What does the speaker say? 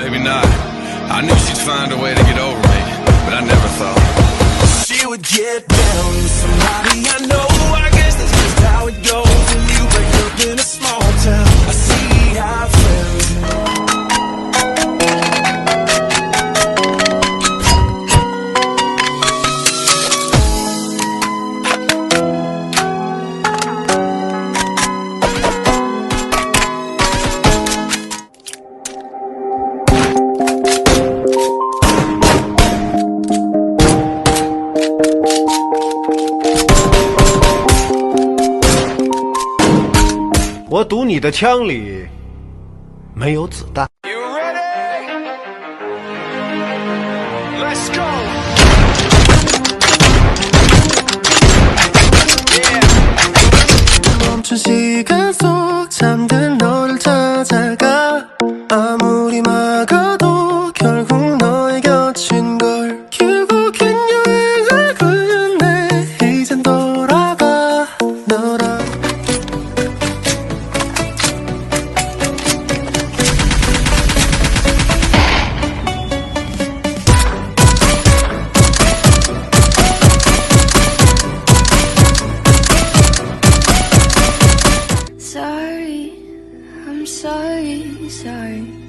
maybe not. I knew she'd find a way to get over me, but I never thought she would get down with somebody I know. I guess that's just how it goes when you break up in a small town. I see our friends.我赌你的枪里没有子弹。You ready? Let's go. 멈춘 시간 속 잠든 너를 찾아가 아무리 막아도 결국 너의 곁인 걸 결국엔 여행을 끝내 이젠 돌아가 너라 Sorry, I'm sorry, sorry.